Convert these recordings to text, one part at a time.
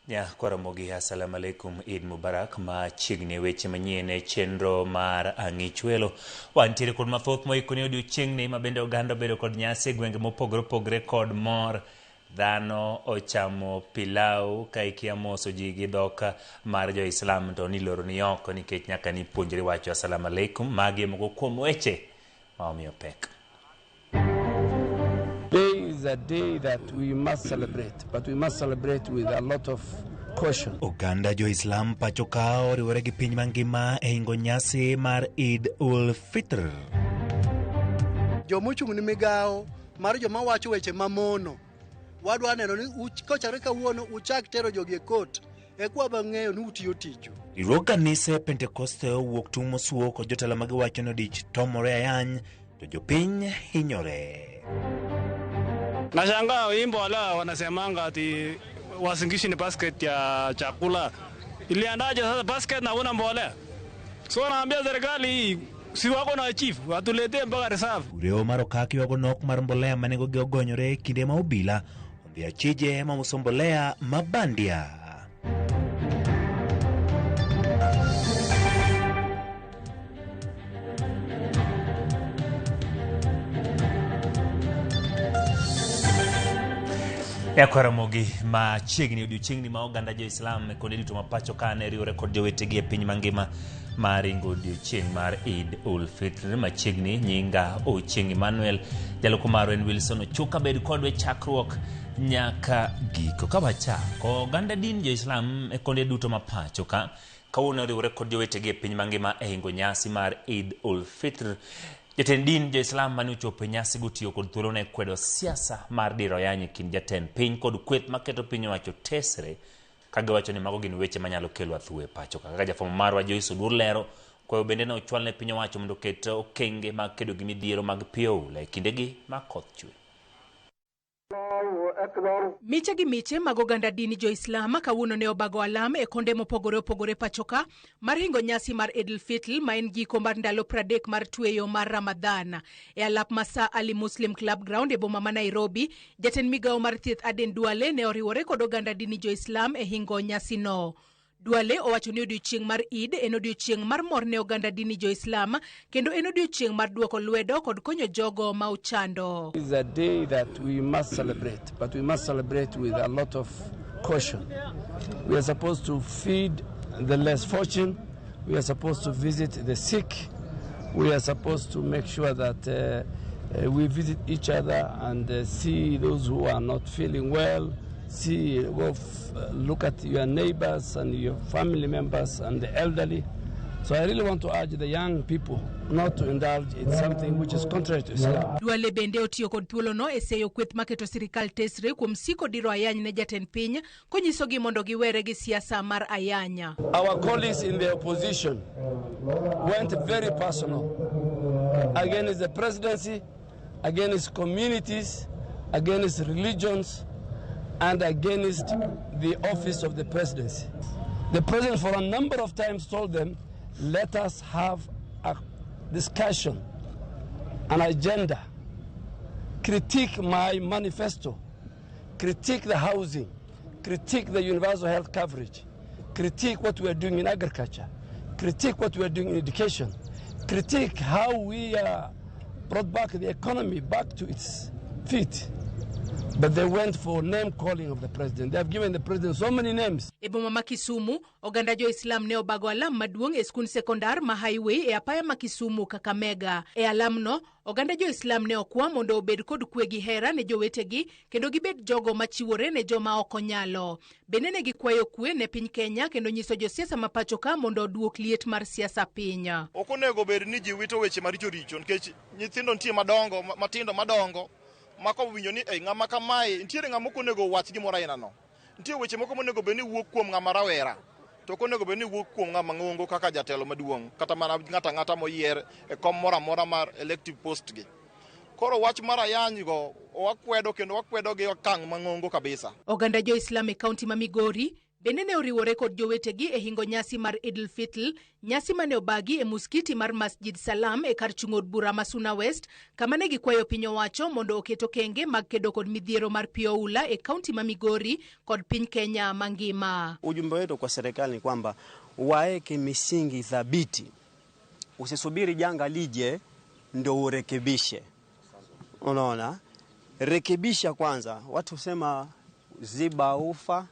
Ya kwaramogi assalamu alaikum Eid Mubarak ma chigne weche manyien chenro mar ang'ichwelo wantiere kod mathoth moikone odiochiengni mabende oganda bedo kod nyasi gwenge mopogore kod mor dhano ochamo pilau kaikia moso ji gi dhok mar jo Islam to niloro ni oko nikech nyaka ni puonjre wacho assalamu alaikum magi moko kuom weche maomiyo pek. Today is a day that we must celebrate, but we must celebrate with a lot of caution. Oganda jo Islam pacho ka oriwore gi piny mangima e hingo nyasi mar Eid ul Fitr. Jomochung' ni migawo mar joma wacho weche mamono wadwa neno ni kochare kawuono uchak tero jogi e kot e kwa bang'eyo ni utiyo tiju. Riwruok kanise Pentekoste wuok tung' mosuo kod jotelo mag wacho ni odich tomore ayany to jopiny hinyore. Nashangaa wimbo wala wanasemanga ati wasingishi ni basket ya chakula. Iliandaje sasa basket na una mbolea? So naambia serikali si wako na chief watuletee mpaka reserve. Ureo maro kaki wago nok mar mbolea manego gi ogonyore kinde ma obila odhi achije ma uso mbolea mabandia. Ya kwaramogi ma chiegni odiochiengni ma oganda jo Islam konde dito mapacho kane riwore kod jowetegi e piny mangima mar ringo odiochieng mar Eid ul Fitr machiegni nyinga Ochieng Emmanuel jaloko maro en Wilson Ochuka bed kodwe chakruok nyaka giko kabachako oganda din jo Islam e konde duto mapacho ka kawuono riwore kod jowetegi e piny mangima e hingo nyasi mar Eid ul Fitr. Jatend din jo Islam mani uchopo nyasi gotiyo kod thuolo ne kwedo siasa mar diro yanyi kin jatend piny kod kweth maketo piny wacho tesre kage wacho ni mago gin weche manyalo kelo athuwe pacho kaka jafwambo marwa Joyce Odur lero kwayo bende ne ochwal ne piny wacho mondo ket okenge mag kedo gi midhiero mag pioula e kindegi ma koth chwe. Miche gi miche mag oganda dini jo Islam kawuono ne obago alam e konde mopogore pachoka mar hingo nyasi mar Eid ul Fitr ma en giko mar ndalo 30 mar tweyo mar Ramadhan e alap Masa Ali Muslim Club Ground e boma ma Nairobi. Jatend migawo mar thieth Aden Duale ne oriwore kod oganda dini jo Islam e hingo nyasi no. Duale owacho ni odiochieng mar Eid en odiochieng mar mor ne oganda dini jo Islam kendo en odiochieng mar duoko lwedo kod konyo jogo ma uchando. It is a day that we must celebrate, but we must celebrate with a lot of caution. We are supposed to feed the less fortunate. We are supposed to visit the sick. We are supposed to make sure that we visit each other and see those who are not feeling well. Look at your neighbors and your family members and the elderly. So I really want to urge the young people not to indulge in something which is contrary to Islam. Duale bende otiyo kod thuolo no e seyo kweth maketo sirikal tesre kuom siko diro ayany ne jatend piny konyisogi mondo giwere gi siasa mar ayanya. Our colleagues in the opposition went very personal against the presidency, against communities, against religions, and against the office of the presidency. The president for a number of times told them, let us have a discussion, an agenda, critique my manifesto, critique the housing, critique the universal health coverage, critique what we are doing in agriculture, critique what we are doing in education, critique how we brought back the economy back to its feet. But they went for name calling of the president. They have given the president so many names. E boma ma Kisumu, oganda jo Islam ne obago alam maduong' e skul sekondar ma highway e apaya ma Kisumu Kakamega. E alam no, oganda jo Islam ne okwa mondo obed kod kwe gi hera ne jowetegi kendo gibed jogo machiwore ne joma ok onyalo. Bende ne gikwayo kwe ne piny Kenya kendo nyiso josiasa ma pacho ka mondo oduok liet mar siasa piny. Ok onego bed ni ji wito weche maricho nikech nyithindo nitie matindo madongo mako winjo ni ng'ama kamae nitiere ng'ama okonego wach gimoro aina no. Nitie weche moko monego bed ni wuok kuom ng'ama rawera to okonego bed ni wuok kuom ng'ama ng'ongo kaka jatelo maduong' kata mana ng'ata moyier e kom moro amora mar elective post gi. Koro wach mar ayany go wakwedo kendo wakwedo gi okang' mang'ongo kabisa. Oganda jo Islam e kaunti ma Migori Bende ne oriwore kod jowetegi e hingo nyasi mar Idul Fitl, nyasi mane obagi e muskiti mar Masjid Salam e kar chung'od bura Masuna West, kama ne gikwayo piny owacho mondo oketo kenge mag kedo kod midhiero mar pi oula e kaunti ma Migori kod piny Kenya mangima. Ujumbe wetu kwa serikali ni kwamba waeke misingi thabiti. Usisubiri janga lije ndio urekebishe. Unaona? Rekebisha kwanza. Watu sema ziba ufa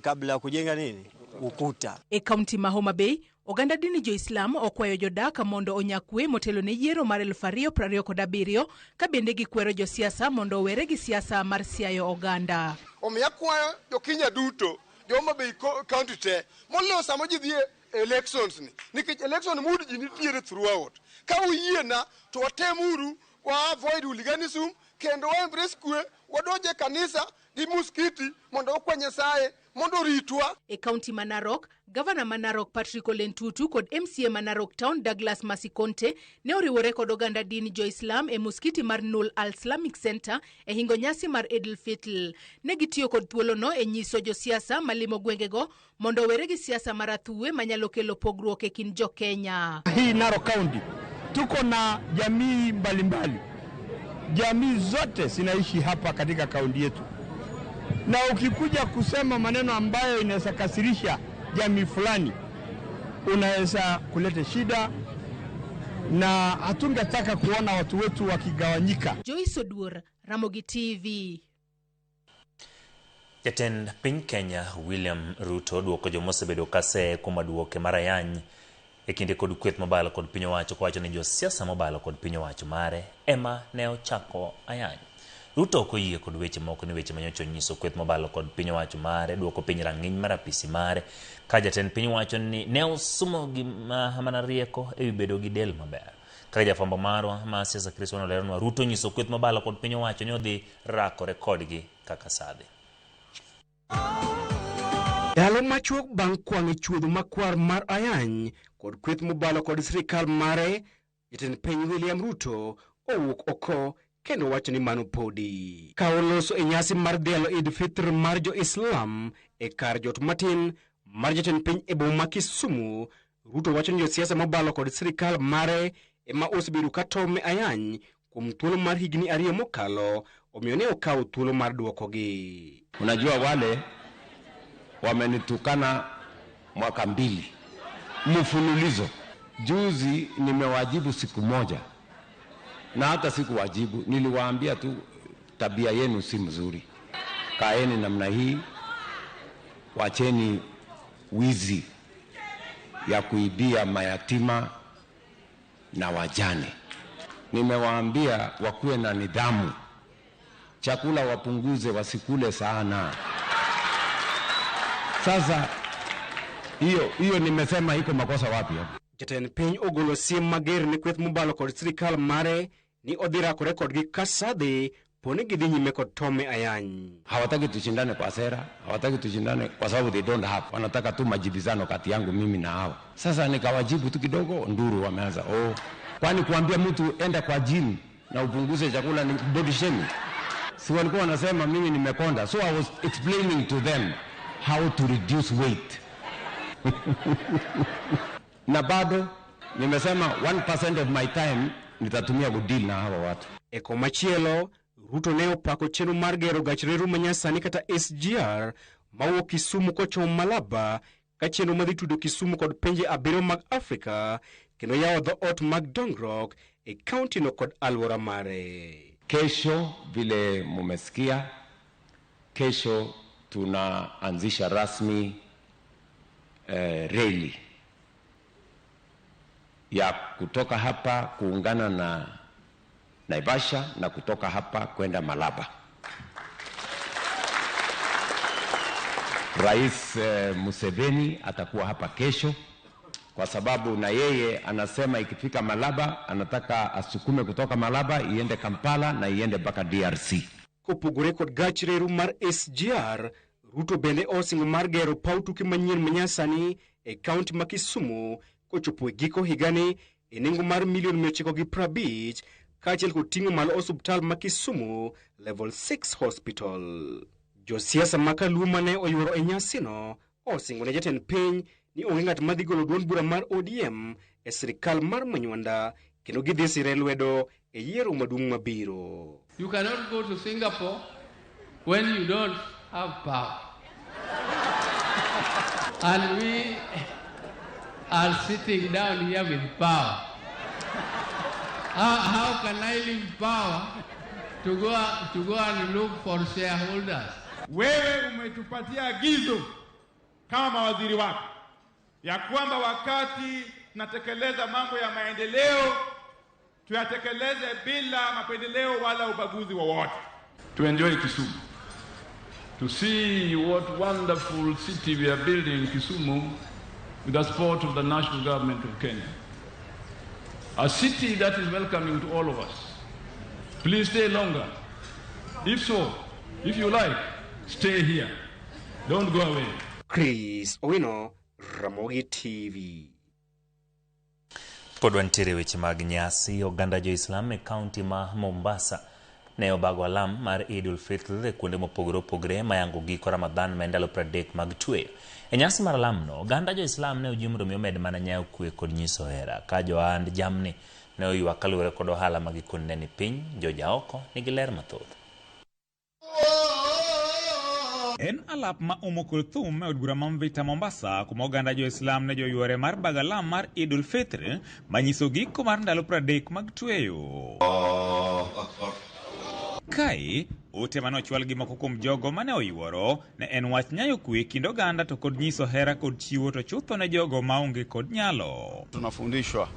kabla ya kujenga nini? Ukuta. E kaunti ma Homa Bay, oganda dini Jo-Islam okwayo jodak mondo onyakwe motelo ne yiero mar 2027 ka bende gikwero josiasa mondo owere gi siasa mar siayo oganda. Omiya kwayo jokinya duto, Homa Bay county te, molo sama ji dhi elections ni. Nikech election mood ji nitiere throughout. Ka uyiena to watemuru wa avoid hooliganism kendo wa embrace kwe wadonje kanisa di muskiti mondo okwenye saye mondo ritwa. E kaunti ma Narok, Gavana ma Narok Patrick Ole Ntutu kod MCA ma Narok Town Douglas Masikonte ne oriwore kod oganda dini Jo-Islam e muskiti mar Nul Al Islamic Center e hingo nyasi mar Idul Fitl. Ne gitiyo kod thuolono e nyiso josiasa malimo gwengego mondo owere gi siasa mar athuwe manyalo kelo pogruok e kind Jo-Kenya. Hii Narok County tuko na jamii mbalimbali. Jamii zote zinaishi hapa katika kaunti yetu. Na ukikuja kusema maneno ambayo inaweza kasirisha jamii fulani, unaweza kuleta shida, na hatungetaka kuona watu wetu wakigawanyika. Joyce Oduor, Ramogi TV. Jatend piny Kenya William Ruto duoko jomosebedo kase kuma duoke marayany e kinde kod kweth mobalo kod piny owacho kowacho ni josiasa mobalo kod piny owacho mare ema ne ochako ayany. Ruto okoyie kod weche moko ni weche manyocho nyiso kweth mobalo kod piny owacho mare duoko piny rang'iny mar apisi mare ka jatend piny owacho ni ne osumo gima mana rieko e bedo gi del maber. Kaka jafwambo marwa ma siasa Kristo noleronwa, Ruto nyiso kweth mobalo kod piny owacho ni odhi rakore kodgi kaka sadhi. Dalo machuok bang' kwang' e chuodho makwar mar ayany kod kweth mobalo kod sirikal mare, jatend piny William Ruto owuok oko kendo wacho ni mano podi. Ka oloso e nyasi mar dhialo Idul Fitr mar Jo-Islam e kar jot matin mar jatend piny e boma ma Kisumu, Ruto wacho ni josiasa mobalo kod sirikal mare ema osebedo ka tome ayany kuom thuolo mar higni 2 mokalo, omiyo ne okawo thuolo mar duokogi. Unajua wale wamenitukana mwaka 2 mfululizo. Juzi nimewajibu siku moja, na hata sikuwajibu, niliwaambia tu tabia yenu si mzuri, kaeni namna hii, wacheni wizi ya kuibia mayatima na wajane. Nimewaambia wakuwe na nidhamu, chakula wapunguze, wasikule sana. Sasa hiyo nimesema iko makosa wapi hapo? Jatend piny ogolo siem mager ne kweth mobalo kod sirikal mare ni odhi rakore kodgi kasadhi poni gidhi nyime kod tome ayany. Hawataki tushindane kwa sera, hawataki tushindane kwa sababu they don't have. Wanataka tu majibizano kati yangu mimi na hao. Sasa nikawajibu tu kidogo, nduru wameanza. Kwani kuambia mtu enda kwa gym na upunguze chakula ni body shaming? Si walikuwa wanasema mimi nimekonda. So I was explaining to them how to reduce weight. Na bado nimesema 1% of my time nitatumia kudeal na hawa watu. Eko machielo, Ruto ne opako chenro mar gero gach reru manyasani kata SGR mawuok Kisumu kochomo Malaba, ka chenro madhi tudo Kisumu kod pinje 7 mag Afrika, kendo yawo dhoot mag dongruok e kaunti no kod alwora mare. Kesho vile mumesikia, kesho tunaanzisha rasmi reli ya kutoka hapa kuungana na Naivasha na kutoka hapa kwenda Malaba. Rais Museveni atakuwa hapa kesho kwa sababu na yeye anasema ikifika Malaba anataka asukume kutoka Malaba iende Kampala na iende mpaka DRC. Kopogore kod gach reru mar SGR, Ruto bende osingo mar gero paw tuke manyien manyasani e kaunti ma Kisumu kochopo e giko higani e nengo mar $950 kaachiel kod ting'o malo osuptal ma Kisumu Level 6 Hospital. Josiasa makaluo ne oyuoro e nyasino osingone jatend piny ni onge ng'at madhi golo duond bura mar ODM e sirikal mar Manywanda kendo gidhi sire lwedo e yiero maduong' mabiro. You cannot go to Singapore when you don't have power. And we are sitting down here with power. How can I leave power to go and look for shareholders? Wewe umetupatia agizo kama mawaziri wako ya kwamba wakati tunatekeleza mambo ya maendeleo tuyatekeleze bila mapendeleo wala ubaguzi wowote. To enjoy Kisumu, to see what wonderful city we are building in Kisumu with the support of the national government of Kenya. A city that is welcoming to all of us. Please stay longer. If so, if you like, stay here. Don't go away. Chris Owino, Ramogi TV. Pod wantiere weche mag nyasi. Oganda Jo-Islam e kaunti ma Mombasa ne obago alam mar Eid ul-Fitr kuonde mopogore opogore mayango giko Ramadhan ma ndalo 30 mag tweyo. E nyasi mar alamno, oganda Jo-Islam ne ojimro mi omed mana nyayo kwe kod nyiso hera ka johand jamni ne oywak kaluwore kod ohala ma gikone ni piny. Joja oko nigi ler mathoth. En alap ma umokul thum e od bura ma Mvita Mombasa kuma oganda Jo-Islam ne joywore mar bagalam mar Eid ul-Fitr manyiso giko mar ndalo 30 mag tweyo. Kai ote manochwal gi moko kuom jogo mane oyworo ne en wach nyayo kwe kind oganda to kod nyiso hera kod chiwo to chutho ne jogo maonge kod nyalo. Tunafundishwa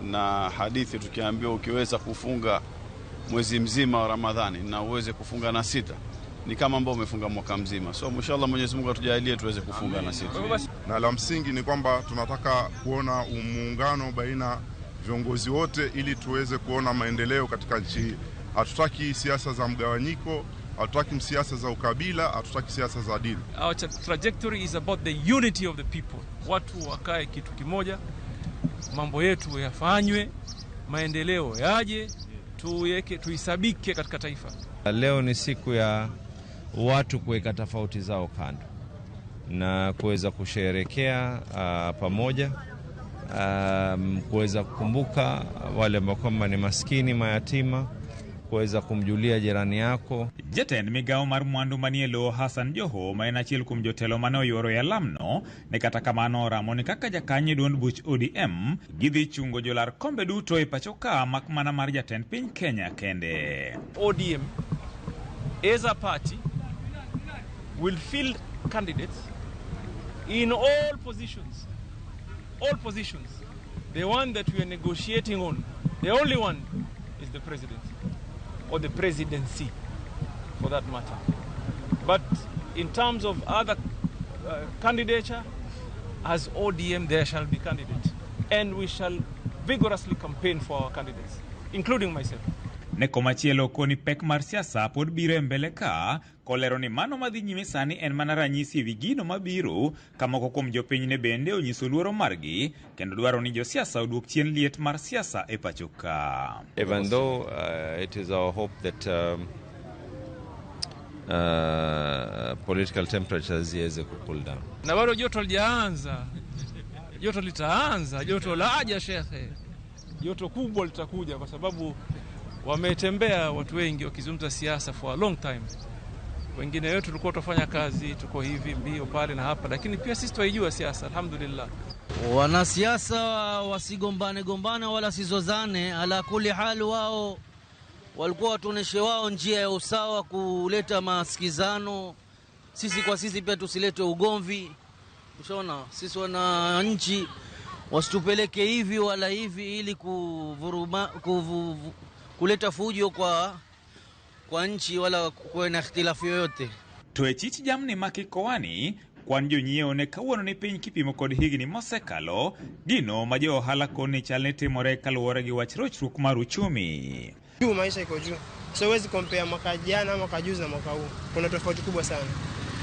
na hadithi tukiambiwa ukiweza kufunga mwezi mzima wa Ramadhani na uweze kufunga na 6 ni kama ambao umefunga mwaka mzima. So inshallah Mwenyezi Mungu atujalie tuweze kufunga na 6. Na la msingi ni kwamba tunataka kuona muungano baina viongozi wote ili tuweze kuona maendeleo katika nchi. Hatutaki siasa za mgawanyiko, hatutaki siasa za ukabila, hatutaki siasa za dini. Our trajectory is about the unity of the people. Watu wakae kitu kimoja, mambo yetu yafanywe, maendeleo yaje, tuisabike katika taifa. Leo ni siku ya watu kuweka tofauti zao kando na kuweza kusherehekea pamoja, kuweza kukumbuka wale ambao kwamba ni maskini, mayatima, kuweza kumjulia jirani yako. Jatend migao mar mwandu manielo Hassan Joho ma en achiel kuom jotelo mane oyworo e lamno ne kata kamano ramo ni kaka jakanye duond buch ODM gidhi chungo jolar kombe duto e pacho ka mak mana mar jatend piny Kenya kende. ODM as a party will field candidates in all positions. All positions. The one that we are negotiating on, the only one is the president. Or the presidency, for that matter. But in terms of other candidature, as ODM, there shall be candidates. And we shall vigorously campaign for our candidates, including myself. Neko machielo koni pek mar siasa pod biro mbele ka kolero ni mano madhi nyime sani en mana ranyisi wi gino mabiro kamoko kuom jopiny ne bende onyiso luoro margi kendo dwaro ni josiasa oduok chien liet mar siasa e pacho ka. Even though it is our hope that political temperatures ziweze cool down. Na bado joto lijaanza. Joto litaanza, joto laja shekhe. Joto kubwa litakuja kwa sababu wametembea watu wengi wakizungumza siasa for a long time. Wengine wetu tulikuwa tufanya kazi, tuko hivi mbio pale na hapa, lakini pia sisi tuijua siasa alhamdulillah. Wanasiasa wasigombane wala sizozane, ala kuli hali wao walikuwa watuoneshe wao njia ya usawa kuleta masikizano. Sisi kwa sisi pia tusilete ugomvi. Ushaona, sisi wananchi wasitupeleke hivi wala hivi ili kuleta fujo kwa nchi wala kuwe na ikhtilafu yoyote. Tuechich jamni makikowani kwan jonyiewo ne kawuono ni piny kipimo kod higni mosekalo gino ma jo ohala koni chalne timore kaluwore gi wach rochruok mar uchumi. Juu maisha iko juu. So huwezi compare mwaka jana, mwaka juzi na mwaka huu. Kuna tofauti kubwa sana.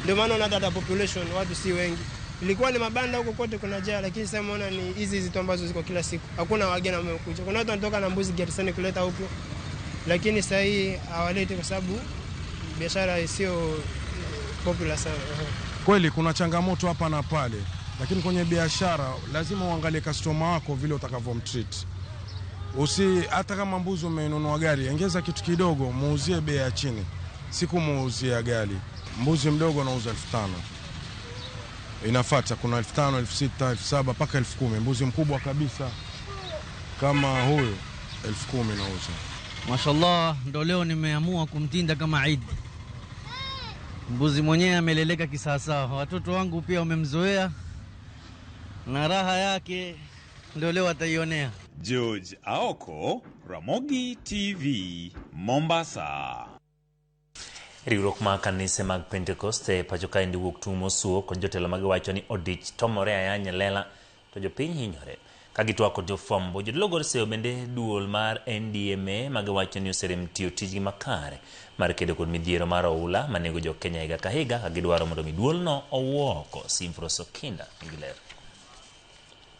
Ndio maana unaona hata population watu si wengi. Ilikuwa ni mabanda huko kote kuna jaa, lakini sasa unaona ni hizi tu ambazo ziko kila siku. Hakuna wageni wamekuja. Kuna watu wanatoka na mbuzi Gersani kuleta huko. Lakini sasa hii hawaleti kwa sababu biashara sio popular sana. Kweli kuna changamoto hapa na pale, lakini kwenye biashara lazima uangalie customer wako vile utakavyomtreat. Hata kama mbuzi umenunua gari, ongeza kitu kidogo, muuzie bei ya chini. Siku muuzia gari. Mbuzi mdogo nauza 5,000. Inafuata kuna 5,000, 6,000, 7,000 mpaka 10,000. Mbuzi mkubwa kabisa kama huyo 10,000 nauza. Mashallah, ndo leo nimeamua kumtinda kama Eid. Mbuzi mwenyewe ameleleka kisasa. Watoto wangu pia wamemzoea na raha yake ndo leo ataionea. George Aoko, Ramogi TV, Mombasa. Riwruok mar kanise mag Pentekoste pacho ka ndi wuok tumo suo kon jotelo mag wacho ni odich tomore ayanya lela to jopiny hinyore ka gitwako jofwambo. Jotelo gor seyo bende duol mar NDMA mag wacho ni oserem tiyo tijgi makare mar kedo kod midhiero mar oula manego jo Kenya higa ka higa ka gidwaro mondo duol no owuoko. Simfros Okinda ngilero.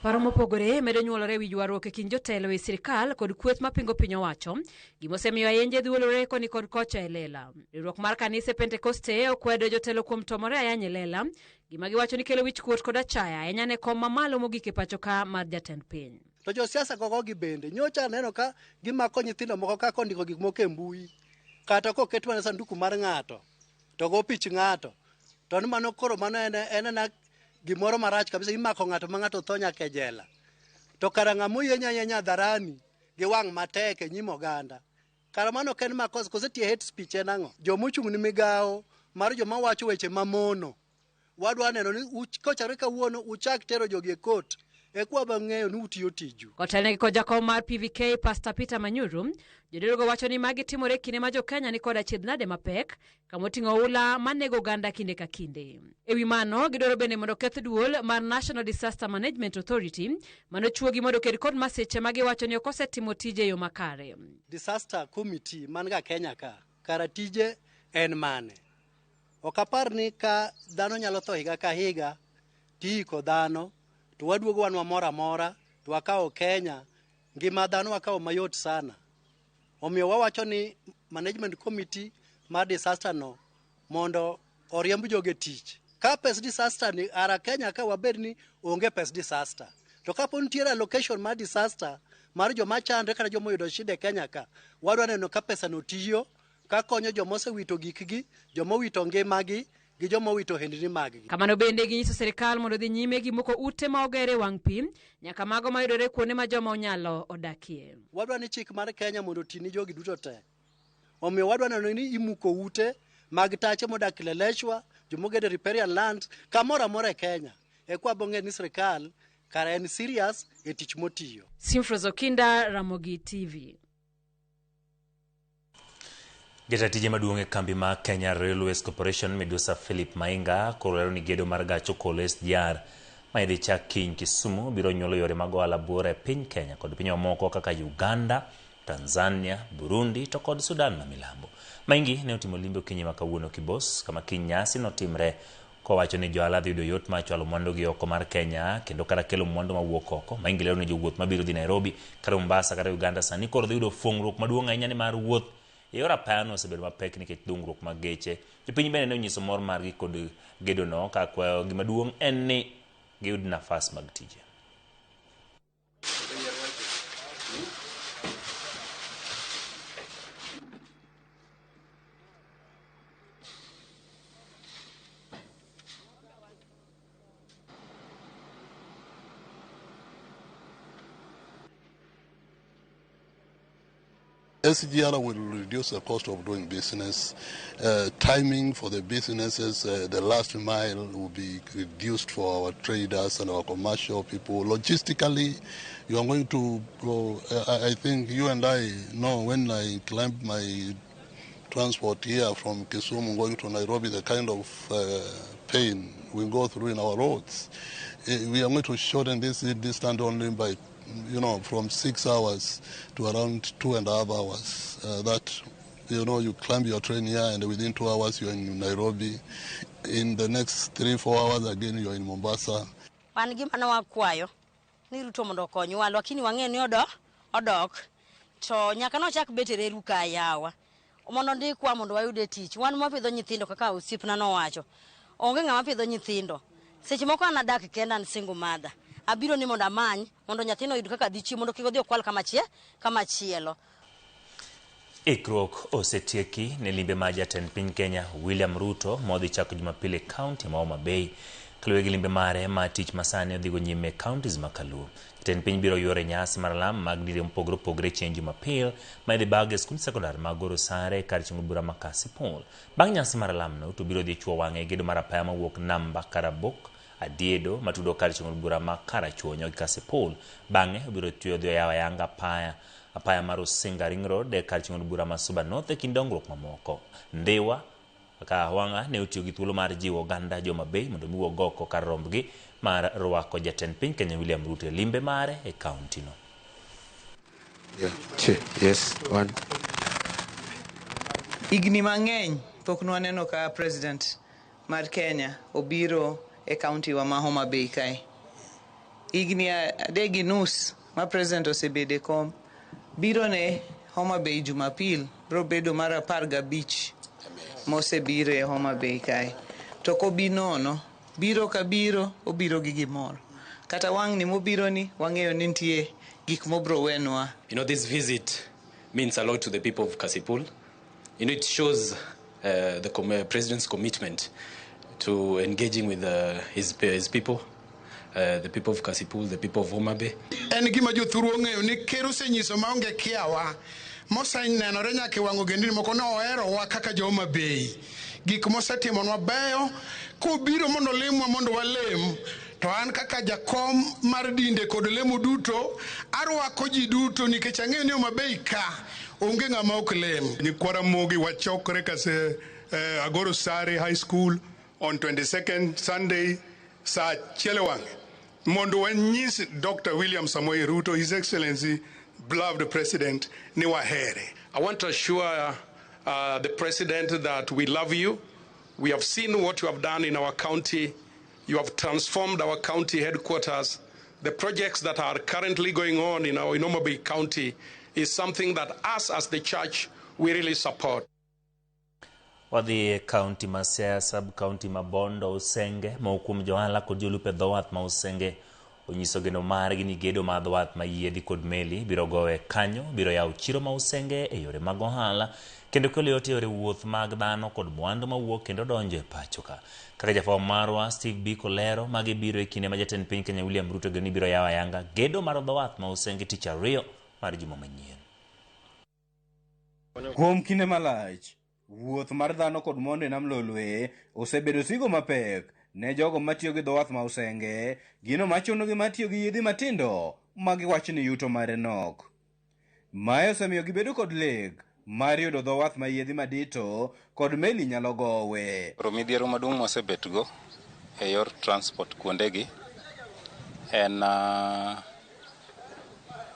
Paro mopogore medo nyuolore wi ywaruok e kind jotelo e sirkal kod kweth mapingo piny owacho gimosemiyo ayenje dhuolore koni kod kocha e lela. Riwruok mar kanise Pentekoste okwedo jotelo kuom tomore ayanya e lela gima giwacho ni kelo wich kuot kod achaya ahinya ne kom mamalo mogik e pacho ka mar jatend piny. To josiasa gogo gi bende nyocha neno ka gimako nyithindo moko ka kondiko gik moko e mbui kata koket mana sanduku mar ng'ato to go pich ng'ato to ni mano koro mano en na gimoro marach kabisa. Imako ng'ato ma ng'ato tho nyaka e jela to kara ng'amo yenya dharani gi wang' matek e nyim oganda. Kara mano ken makosa kosetie hate speech en ang'o? Jomochung' ni migawo mar joma wacho weche mamono wadwa neno ni kochare kawuono uchak tero jogi e court e kwa bang'eyo ni utiyo tiju. Kotene ko jakom mar PVK Pastor Peter Manyuru jodolo wacho ni magi timore kinde ma jo Kenya ni koda chiedhnade mapek kamoting'o oula manego ganda kinde ka kinde. Ewi mano gidoro bende mondo keth duol mar National Disaster Management Authority mano chuogi mondo ked kod masiche magi wacho ni okosetimo tije yo makare. Disaster Committee man ga Kenya ka kara tije en mane? Okapar ni ka dhano nyalo tho higa ka higa tiko dhano to waduogo wan mora mora to wakao Kenya ngima dhano wakao mayot sana. Omiyo wawacho ni management committee mar disaster no mondo oriemb joge tich. Ka pes disaster ni ara Kenya ka wabed ni onge pes disaster. To kapo nitiere allocation mar disaster mar joma chandre kana joma yudo shida Kenya ka wadwa neno ka pesa no tiyo ka konyo joma osewito gikgi, joma wito ngimagi gi joma wito hendni maggi. Kamano bende ginyiso serikal mondo dhi nyime gi moko ute ma ogere wang' pi nyaka mago mayudore kuonde ma joma onyalo odakie. Wadwa ni chik mar Kenya mondo tini jogi duto te. Omiyo wadwa neno ni imuko ute mag tache modak Leleshwa, jomogede riparian land kamoro amora e Kenya. E kwa bonge ni serikal kara en serious e tich motiyo. Simfros Okinda, Ramogi TV. Jatatije maduong' e kambi ma Kenya Railways Corporation Medusa Philip Mainga koro ni gedo mar gach okolo SGR ma idhi chak kiny Kisumu biro nyuolo yore mag ohala buora e piny Kenya kod piny mamoko kaka Uganda, Tanzania, Burundi to kod Sudan ma milambo. Maingi ne otimo limbe okinyi ma kawuono Kibos kama kiny nyasi notimre kowacho ni johala dhi yudo yot ma chwalo mwandu gi oko mar Kenya kendo kata kelo mwandu mawuok oko. Maingi lero ni jowuoth mabiro dhi Nairobi kata Mombasa kata Uganda sani koro dhi yudo fuong'ruok maduong' ahinya ni mar wuoth yora pano osebedo mapek nikech dungruok mag geche. Jopiny bende ne onyiso mor margi kod gedo no ka kwayo gima duong' en ni giyud nafas mag tije. SGR will reduce the cost of doing business. Timing for the businesses, the last mile will be reduced for our traders and our commercial people. Logistically, you are going to go, I think you and I know when I climbed my transport here from Kisumu going to Nairobi, the kind of pain we go through in our roads. We are going to shorten this distance only by from 6 hours to around 2.5 hours. That, you climb your train here and within 2 hours you're in Nairobi. In the next 3-4 hours again you're in Mombasa. Wan gima na wakwayo ni Ruto mondo konywa lakini wang'e ni odok to nyaka no chak betere ruka yawa mondo ndikwa mondo wayude tich. Wan mapidho nyithindo kaka osipna nowacho. Onge ng'ama pidho nyithindo. Seche moko anadak kenda an single mother. Abiro ni mondo amany mondo nyathino yud kaka dhi chiemo mondo kik odhi okwal kama chielo. Ikruok osetieki ne limbe ma jatend piny Kenya William Ruto modhi chako Jumapili kaunti ma Homa Bay kaluwore gi limbe mare ma tich masani odhigo nyime kauntis ma Kaluo. Jatend piny biro yore nyasi mar lam mag dire mopogore opogore chieng' Jumapil ma idhi bag e skund sekondar ma Goro Sare kar chieng' bura ma Kasipul. Bang' nyasi mar lam no to biro dhi chuo wang'e gedo mar apaya mawuok namba Karabok Adiedo matudo kar chieng' bura ma Karachuonyo gi Kasipul. Bang'e biro tiyo dhi yawa yanga apaya mar Usinga Ring Road kar chieng' bura ma Suba North kind dongruok mamoko. Ndiwa ka wanga ne otiyo gi thuolo mar jiwo oganda Homa Bay mondo miwuog oko kar rombgi mar rwako jatend piny Kenya William Ruto e limbe mare e kaunti no. Yes, one. Igni mang'eny pok nwaneno ka president mar Kenya obiro e kaunti wa ma Homa Bay kae. Igni adegi nus ma president osebede kom biro ne Homa Bay Jumapil bro bedo mar 15 mosebiro e Homa Bay kae. To kobi nono biro ka biro obiro gi gimoro. Kata wang' ni mobiro ni wang'eyo ni nitie gik mobro wenwa. This visit means a lot to the people of Kasipul. It shows the president's commitment to engaging with his people, the people of Kasipul, the people of Homa Bay. En gima jothuru ong'eyo ni ker osenyiso maonge kiawa mosenenore nyaka wang'o gendini moko noherowa kaka Homa Bay. Gik mosetimonwa beyo kobiro mondo limwa mondo walem to an kaka jakom mar dinde kod lemo duto arwako ji duto nikech ang'eyo ni Homa Bay ka onge ng'ama ok lem. Nyikwara mogi wachokre kase Agoro Sare High School on 22nd Sunday saa chiele wang'e mondo wanyis Dr. William Samoei Ruto, His Excellency, beloved President, ni wahere. I want to assure the President that we love you. We have seen what you have done in our county. You have transformed our county headquarters. The projects that are currently going on in our Homa Bay County is something that us as the church, we really support. Wadhi county ma Siaya, sub county ma Bondo, Usenge, ma ukum johala kod jolupe dhowath ma Usenge onyiso geno margi ni gedo ma dhowath ma yiedhi kod meli biro gowe kanyo, biro yawo chiro ma Usenge e yore mag ohala kendo kelo yot yore wuoth mag dhano kod mwandu mawuok kendo donjo e pacho ka. Kaka jafwambo marwa Steve Biko lero magi biro e kinde ma jatend piny Kenya William Ruto geno ni biro yawo ayanga gedo mar dhowath ma Usenge tich ariyo mar juma manyien. Kuom kinde malach wuoth mar dhano kod monde e nam Lolwe osebedo sigo mapek ne jogo matiyo gi dhowath ma Usenge, gino machunogi matiyo gi yiedhi matindo ma giwacho ni yuto mare nok. Mae osemiyo gibedo kod lek mar yudo dhowath ma yiedhi madito kod meli nyalo gowe. Midhiero maduong' mosebetgo e yor transport kuondegi en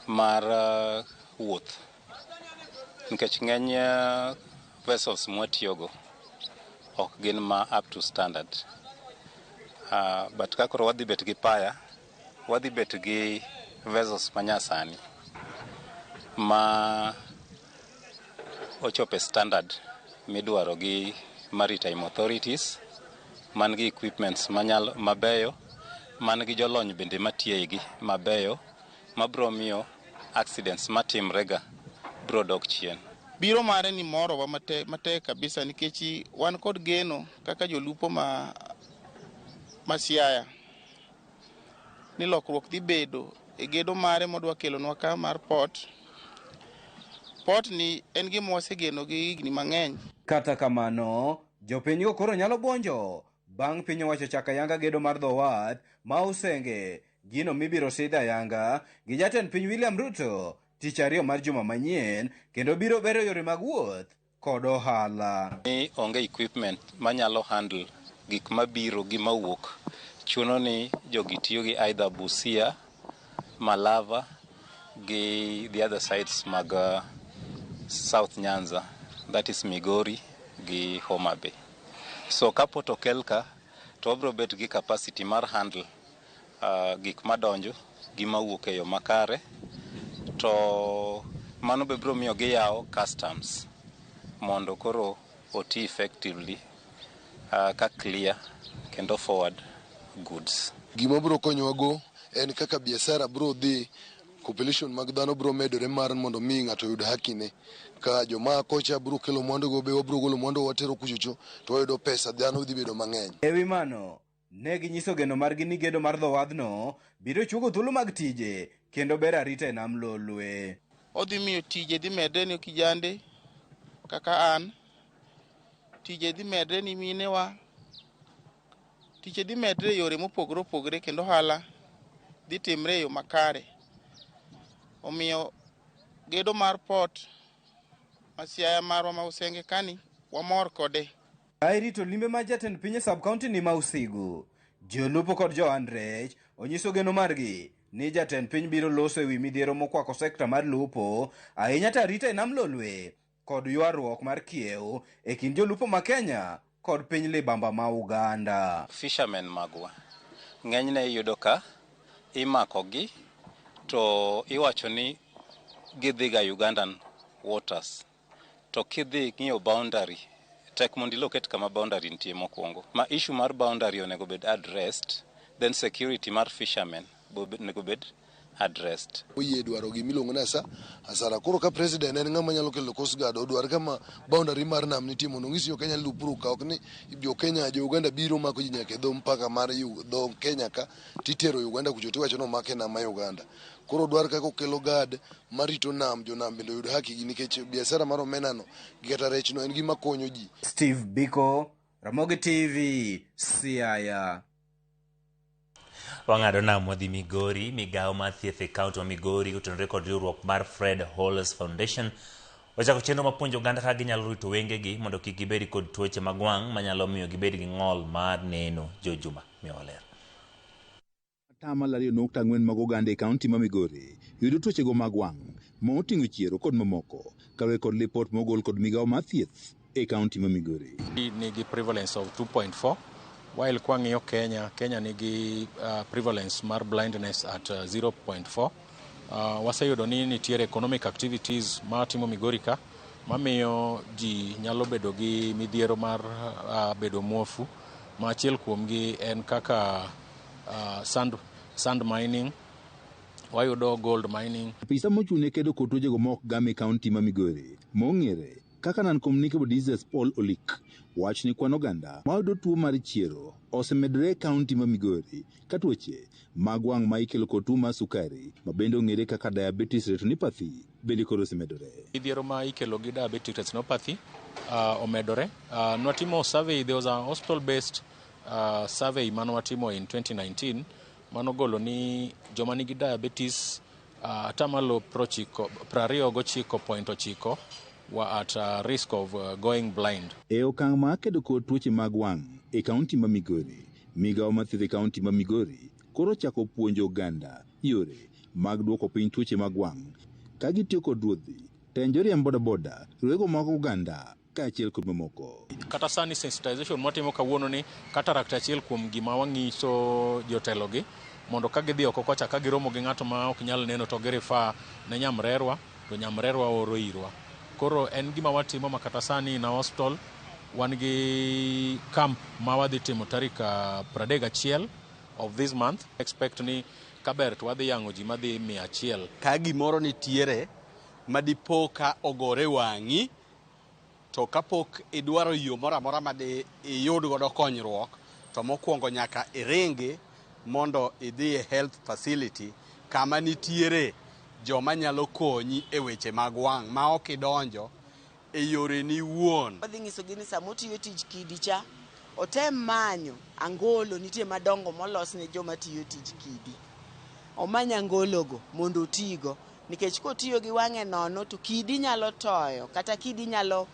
mar wuoth, nikech ng'eny vessels mwatiyogo ok gin ma up to standard. But kakoro wadhi bet gi paya, wadhi bet gi vessels manyasani ma ochope standard midwaro gi maritime authorities, man gi equipments mabeyo, man gi jolony bende matiegi mabeyo, mabro miyo accidents matimrega bro dok chien. Biro mare ni moro wa matek kabisa nikech wan kod geno kaka jolupo ma Siaya ni lokruok dhi bedo e gedo mare modwa kelonwa ka mar port ni en gima wasegeno gi higni mang'eny. Kata kamano, jopinygo koro nyalo buonjo bang' piny owacho chaka yanga gedo mar dhowath ma Usenge, gino mibiro sidh ayanga gi jatend piny William Ruto tich ariyo mar juma manyien kendo biro bero yore mag wuoth kod ohala. Ni onge equipment manyalo handle gik mabiro gi mawuok, chuno ni jogi tiyo gi either Busia, Malava gi the other sides mag South Nyanza, that is Migori gi Homa Bay. So kapo to kelka to wabro bet gi capacity mar handle gik madonjo gi mawuok e yo makare, to mano be bro miyo giyawo customs mondo koro oti effectively ka clear kendo forward goods. Gima bro konyowago en kaka biashara bro dhi, population mag dhano bro medore mar mondo mi ng'ato yud hakine. Ka joma kocha bro kelo mwandu go be bro golo mwandu watero kuchucho to wayudo pesa, dhano dhi bedo mang'eny. Ewi mano, ne ginyiso geno margi ni gedo mar dho wadhno biro chuogo thuolo mag tije kendo ber arita e nam Lolwe. Odhi miyo tije dhi medre ni kijande kaka an, tije dhi medre ni minewa, tije dhi medre yore mopogore opogore kendo hala dhi timre yo makare. Omiyo gedo mar port Siaya marwa ma Usenge kani wamor kode. Airito limbe ma jatend piny e sub-county ni ma Usigu, jolupo kod johan rech onyiso geno margi ni jatend piny biro loso ewi midhiero mokwako sekta mar lupo, ahinya tarita e nam Lolwe kod ywaruok mar kiew e kind jolupo ma Kenya kod piny libamba ma Uganda. Fishermen magwa ng'enyne iyudo ka imakogi to iwacho ni gidhiga Ugandan waters, to kidhi ng'iyo boundary tek mondo iloket kama boundary nitie mokwongo. Ma issue mar boundary onego bed addressed, then security mar fishermen onego bed addressed. Oye dwaro gimiluongo na asara. Koro ka president en ng'ama nyalo kelo Coast Guard, odwar kama boundary mar nam nitie mondo ng'isi jo Kenya lupuru ka ok ni jo Kenya jo Uganda biro mako ji nyaka dho mpaka mar dho Kenya ka titero Uganda kucho tiwacho no make nam ma Uganda. Koro dwar ka kokelo guard marito nam, jo nam bende yud haki gi nikech biashara mar omena no gi kata rech no en gima konyo ji. Steve Biko, Ramogi TV, Siaya. Wang'ado nam wadhi Migori. Migawo mar thieth e kaunti ma Migori otenore kod riwruok mar Fred Hollis Foundation ochako chenro mapuonjo oganda kaka ginyalo rito wengegi mondo kik gibed kod tuoche mag wang' manyalo miyo gibed gi ng'ol mar neno. Jojuma Mioler. 2.4% mag oganda e kaunti ma Migori yudo tuochego mag wang' ma oting'o chiero kod mamoko, kaluwore kod lipot mogol kod migawo mar thieth e kaunti ma Migori. Nigi prevalence of 2.4, while kwang'iyo Kenya nigi prevalence mar blindness at 0.4. Waseyudo ni nitiere economic activities matimo Migori ka mamiyo ji nyalo bedo gi midhiero mar bedo muofu, ma achiel kuomgi en kaka sand mining, wayudo gold mining. Apisa mochune kedo kod tuochego ma ok gam e kaunti ma Migori mong'ere kaka non-communicable diseases Paul Olik wach ni kwan oganda ma yudo tuo mar chiero osemedore e kaunti ma Migori ka tuoche mag wang' ma ikelo kod tuo mar sukari ma bende ong'ere kaka diabetes retinopathy bende koro osemedore. Midhiero ma ikelo gi diabetic retinopathy omedore. Nwatimo survey, there was a hospital based survey manwatimo in 2019 manogolo ni joma nigi diabetes atamalo 29.9 were at risk of going blind. E okang' ma kedo kod tuoche mag wang' e kaunti ma Migori, migawo mar thieth e kaunti ma Migori koro chako puonjo oganda yore mag duoko piny tuoche mag wang' ka gitiyo kod ruodhi, tenjo riemb bodaboda, rwego mag oganda kaachiel kod mamoko. Kata sani sensitization mwatimo kawuono ni cataract achiel kuom gima wang'iso jotelogi mondo ka gidhi oko kocha ka giromo gi ng'ato ma ok nyal neno to girifa ne nyamrerwa, to nyamrerwa oro irwa. Koro en gima watimo ma kata sani na hospital wan gi camp ma wadhi timo tarik 31 of this month. Expect ni kaber to wadhi yango ji madhi 100. Ka gimoro nitiere madipo ka ogore wang'i, to kapok idwaro yo moro amora ma iyud godo konyruok, to mokwongo nyaka iringi mondo idhi e health facility kama nitiere joma nyalo konyi e weche mag wang' ma ok idonjo e yore ni wuon. Wadhi ng'isogi ni sama otiyo tij kidi cha, otem manyo angolo nitie madongo molos ne joma tiyo tij kidi. Omanya angologo mondo otigo, nikech kotiyo gi wang'e nono to kidi nyalo toyo kata kidi nyalo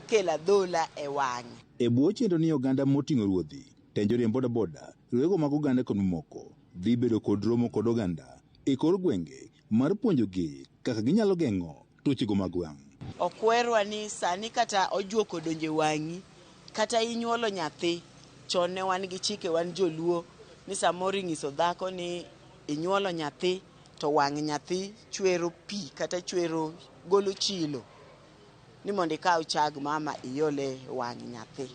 kelo adhola e wang'e. E bwo chenro ni oganda moting'o ruodhi, tenjo riemb bodaboda, rwego mag oganda kod mamoko dhi bedo kod romo kod oganda e kor gwenge mar puonjogi kaka ginyalo geng'o tuochego mag wang'. Okwerwa ni sani kata ojuoko donje wang'i kata inyuolo nyathi, chon ne wan gi chike, wan joluo, ni samoro ing'iso dhako ni inyuolo nyathi to wang' nyathi chwero pi kata chwero golo chilo. ni mondo ikaw chag mama iole wang' nyathi.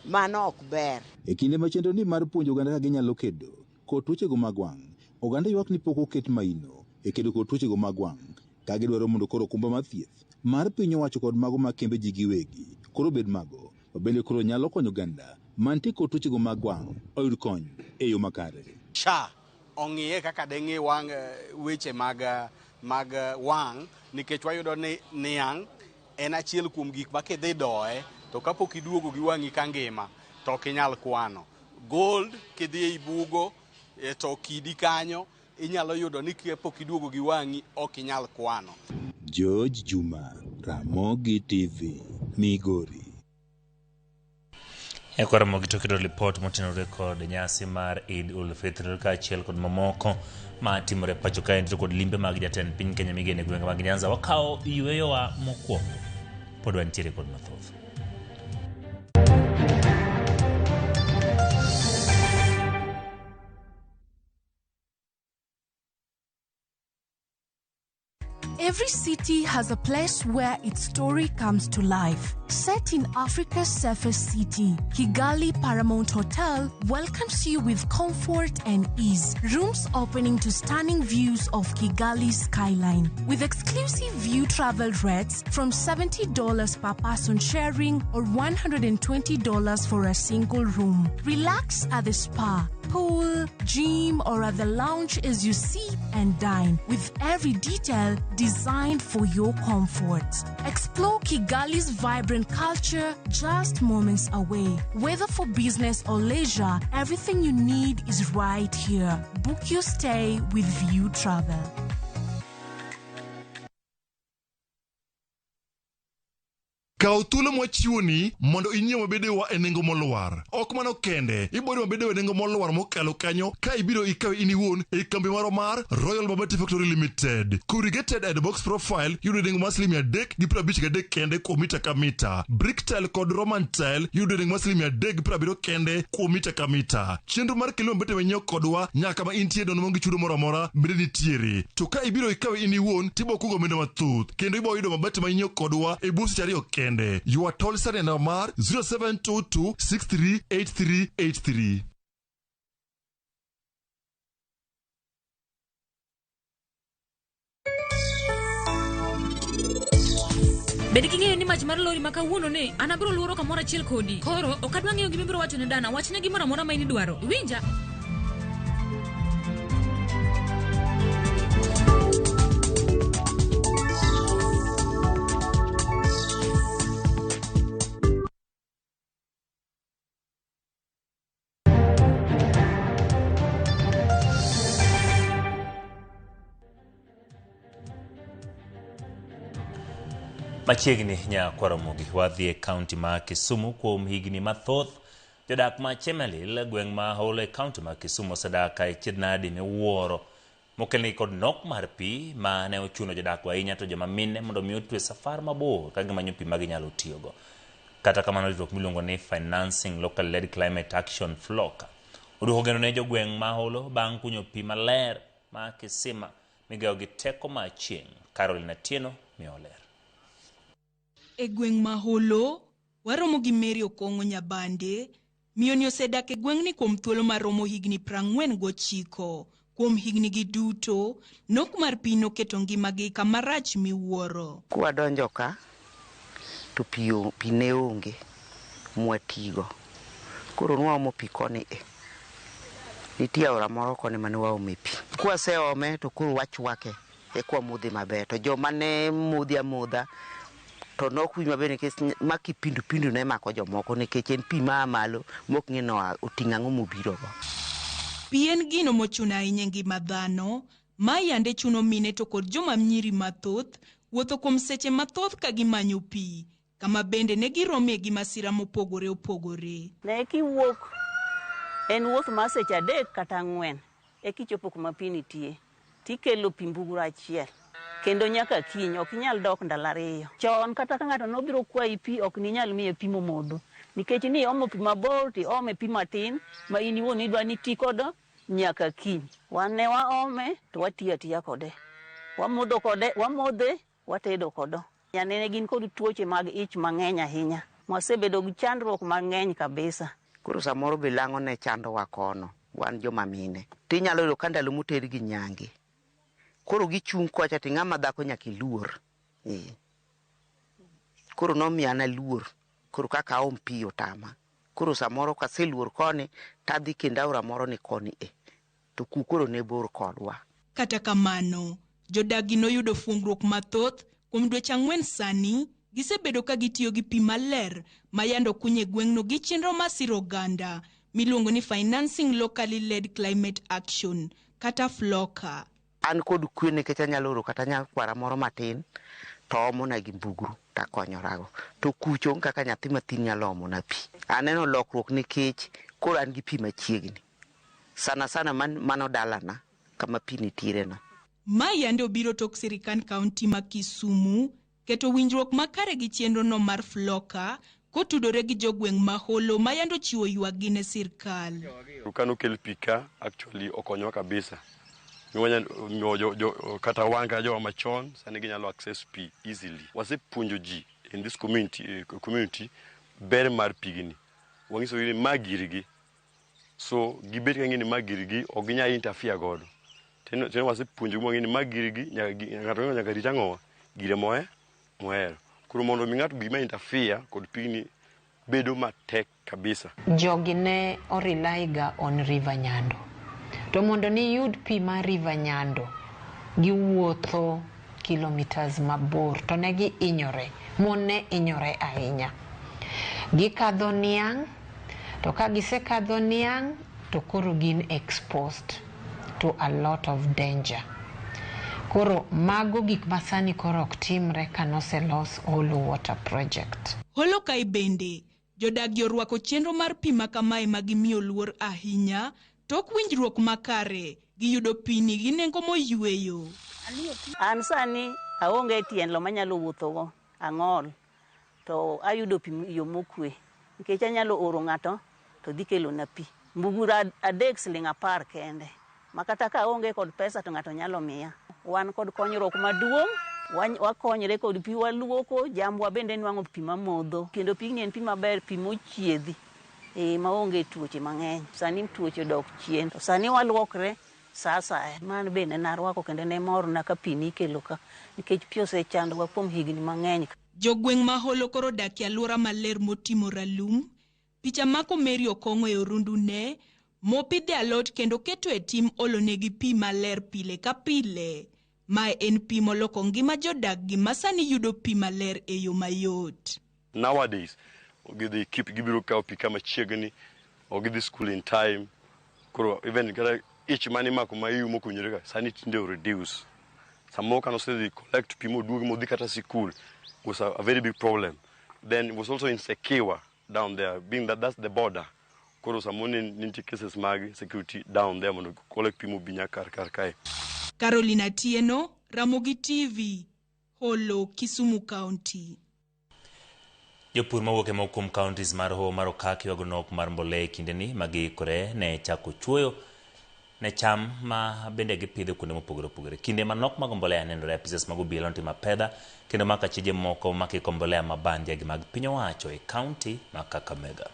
Mano ok ber. E kinde ma chenro ni mar puonjo oganda ka ginyalo kedo kod tuochego mag wang', oganda ywak ni pok oket maino e kedo kod tuochego mag wang', ka gidwaro mondo koro okumba mar thieth mar piny owacho kod mago ma kembe ji giwegi koro bed mago ma bende koro nyalo konyo oganda mantie kod tuochego mag wang' oyud kony e yo makare. SHA ong'iye kaka deng'i wang' weche mag wang' nikech wayudo ni niang' en achiel kuom gik ma kidhi doye to kapok iduogo gi wang'i ka ngima to ok inyal kwano. Gold kidhi e bugo to kidi kanyo inyalo yudo ni kapok iduogo gi wang'i ok inyal kwano. George Juma, Ramogi TV, Migori. Ramogi to kedo report motenore kod nyasi mar Eid ul-Fitr ka achiel kod mamoko ma timore pacho kae kod limbe mag jatend piny Kenya migene gwenge mag Nyanza. Wakao yweyo wa mokwongo pod wantiere kod mathoth. Every city has a place where its story comes to life. Set in Africa's safest city, Kigali Paramount Hotel welcomes you with comfort and ease. Rooms opening to stunning views of Kigali's skyline. With exclusive view travel rates from $70 per person sharing or $120 for a single room. Relax at the spa, pool, gym, or at the lounge as you sip and dine, with every detail designed for your comfort. Explore Kigali's vibrant culture just moments away. Whether for business or leisure, everything you need is right here. Book your stay with View Travel. Kao thuolo mwachiwoni mondo inyiew mabedewa e nengo moluwar. Ok mano kende, ibiro mabedewa e nengo moluwar mokalo kanyo ka ibiro ikawe in iwuon e kambi maro mar Royal Babati Factory Limited. Corrugated and box profile yudo nengo mar $353 kende kuom mita ka mita. Brick tile kod Roman tile yudo nengo mar $370 kende kuom mita ka mita. Chenro mar kelo mabete wenyeo kodwa nyaka ma intie dono mongi chudo moro amora bende nitiere. To ka ibiro ikawe in iwuon tibo kungo omenda mathoth kendo ibo yudo mabete ma inyiew kodwa e busi ariyo kende. You are told Sunday number 0722638383. Bende king'eyo ni mach mar lori ma kawuono ne an abiro luoro kamoro achiel kodi. Koro ok adwa ng'eyo gimibiro wacho ne dana, wachne gimoro amora ma in dwaro. Winja? Machiegni Ramogi wadhi e kaunti ma Kisumu kuom higni mathoth. Jodak ma Chemelil gweng' ma Holo e kaunti ma Kisumu osedaka e chidnadi miwuoro mokelni kod nok mar pi ma ne ochuno jodak ahinya to joma mine mondo mi otwe safar mabor ka gimanyo pi ma ginyalo tiyogo. Kata kamano riwruok miluongo ni Financing Local Led Climate Action FLOCA oduoko geno ne jogweng' ma Holo bang' kunyo pi maler ma kisima migawo gi teko ma chieng'. Caroline Atieno mioler. E gweng' ma Holo, waromo gi Mary Okong'o Nyabande, miyoni osedak e gweng'ni kuom thuolo maromo higni 49. Kuom higni gi duto, nok mar pi noketo ngimagi kama rach miwuoro. Kwadonjo ka, to pi ne onge mwatigo. Koro nwaomo pi koni nitie aora moro koni mane waome pi. Kwaseome to koro wachwake e kwa mudhi maber. To joma ne mudhi amudha to nok wi maber nikech maki pindu ne mako jomoko nikech en pi ma malo mok ng'ino oting'o ang'o mobirogo. Pi en gino mochuno ahinya ngima dhano, ma yande chuno mine to kod joma nyiri mathoth wuotho kuom seche mathoth ka gimanyo pi, kama bende ne giromie gi masira mopogore opogore. Ne kiwuok en wuoth mar seche 3 kata 4 e kichopo kuma pi nitie, tikelo pi mbuguru achiel. Kendo nyaka kiny ok inyal dok ndalo 2. Chon kata ka ng'ato nobiro kwayi pi ok ninyal miye pi momodho. Nikech ni omo pi mabor ti ome pi matin ma in iwuon idwa ni ti kodo nyaka kiny. Wan ne waome to watiyo atiya kode. Wamodho kode, wamodhe, watedo kodo. Nyanene gin kod tuoche mag ich mang'eny ahinya. Mwasebedo gi chandruok mang'eny kabisa. Koro samoro bilango ne chando wa kono, wan joma mine. Tinyalo yudo ka ndalo moteri gi nyange. Koro gichung' kocha ti ng'ama dhako nyaka iluor. Koro nomiya na luor. Koro kaka aom piyo tama. Koro samoro kaseluor koni, tadhi kendo aora moro ni koni to kukoro ne bor kodwa. Kata kamano, jodagi noyudo fuongruok mathoth kuom dweche 4 sani, gisebedo ka gitiyo gi pi maler ma yando kunye gweng'no gi chenro masiro oganda miluongo ni Financing Locally Led Climate Action kata FLOCA. An kod kwe nikech anyalo oro kata nyakwara moro matin to omona gi mbugru takonyorago. To kucho kaka nyathi matin nyalo omona pi. Aneno lokruok nikech koro an gi pi machiegni. Sana sana mano dalana kama pi nitiere no. Ma yande obiro tok sirikan kaunti ma Kisumu keto winjruok makare gi chenro no mar FLOCA kotudore gi jogweng' ma holo ma yando chiwo ywagi ne sirkal. Kano kel pika actually okonyo kabisa. Kata wanga jo machon sani ginyalo access pi easily. Wasepuonjo ji in this community ber mar pigni. Wangiso ni magirigi. So gibet ng'eni magirigi oginya interfere godo. Teno wasepuonjo ng'eni magirigi nyaka rita ng'owa gire moher. Koro mondo mi ng'ato gima interfere kod pigni bedo matek kabisa. Jogi ne orilaiga on River Nyando. To mondo ni yud pi mar River Nyando, giwuotho kilometers mabor, to ne gi inyore, mon ne inyore ahinya. Gikadho niang', to ka gisekadho niang', to koro gin exposed to a lot of danger. Koro mago gik masani koro ok timre kanoselos Holo Water Project. Holo Kai bende, jodagi orwako chenro mar pi makamae magimiyo luor ahinya, tok winjruok makare giyudo pi nigi nengo moyweyo. An sani aonge tiendlo manyalo wuothogo ang'ol to ayudo pi yo mokwe nikech anyalo oro ng'ato to dhi kelo na pi. Mbugura 3 siling 10 kende makata ka aonge kod pesa to ng'ato nyalo miya. Wan kod konyruok maduong', wakonyre kod pi, waluoko jambwa bende nwang'o pi mamodho kendo pigni en pi maber, pi mochiedhi maonge tuoche mang'eny. Sani tuoche dok chien to sani waluokre sasa man bende narwako kendo ne morna ka pi nikelo ka nikech pi osechandowa kuom higni mang'eny. Jogweng' ma holo koro dakie alwora maler motimo ralum. Picha mako Mary Okong'o e orundu ne mopidhe alot kendo keto e tim olonegi pi maler pile ka pile. Mae en pi moloko ngima jodagi masani yudo pi maler e yo mayot. Nowadays, gibiro kawo pi kama chiegni, gidhi school in time. Koro even each money mako ma iyu mokunyore ka sani tinde reduce. Samo kano se collect pi moduogi modhi kata school was a very big problem. Then it was also insecure down there, being that's the border. Koro samo ninti cases mag security down there mondo collect pi mobinya kar kae. Carolina Tieno, Ramogi TV, Holo, Kisumu County. Jopur mawuok e kuom counties mar Hoho mar Okak ywago nok mar mbolea e kindeni magikore ne chako chuoyo ne cham ma bende gipidho kuonde mopogore opogore. Kinde manok mag mbolea nenore e pieces mag obila ntimo pedha kendo maka chije moko makiko mbolea mabanje gi mag piny owacho e county ma Kakamega.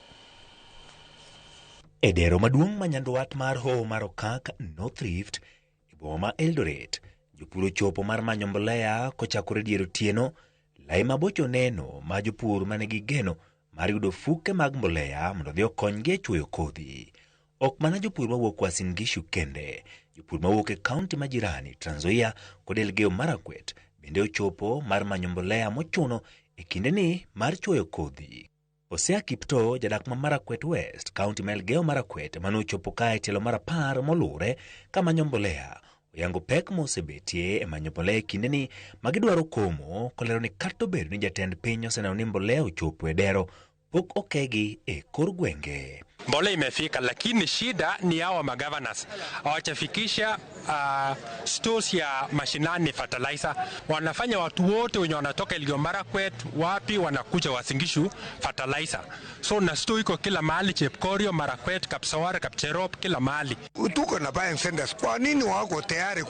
E dero maduong' ma nyandwat mar Hoho mar Okak, North Rift, e boma ma Eldoret, jopur ochopo mar manyo mbolea kochakore dier otieno. Lai mabocho neno ma jopur manigi geno mar yudo fuke mag mbolea mondo dhi okonygi e chuoyo kodhi. Ok mana jopur mawuok Uasin Gishu kende, jopur mawuok e kaunti ma jirani Trans Nzoia kod Elgeyo Marakwet bende ochopo mar manyo mbolea mochuno e kindeni mar chuoyo kodhi. Hosea Kipto, jadak ma Marakwet West, kaunti ma Elgeyo Marakwet, mane ochopo kae tielo mar 10 molure ka manyo mbolea, oyango pek mosebetie e manyo mbolea e kindeni magidwaro komo, kolero ni kata obedo ni jatend piny oseneno ni mbolea ochopo e dero, pok okegi e kor gwenge. Mbolea imefika, lakini shida ni hawa magovernors hawajafikisha stores ya mashinani fertilizer. Wanafanya watu wote wenye wanatoka Elgeyo Marakwet wapi wanakuja Uasin Gishu fertilizer. So na store iko kila mahali, Chepkorio, Marakwet, Kapsawar, Kapcherop, kila mahali. Tuko na buying centers. Kwa nini wako tayari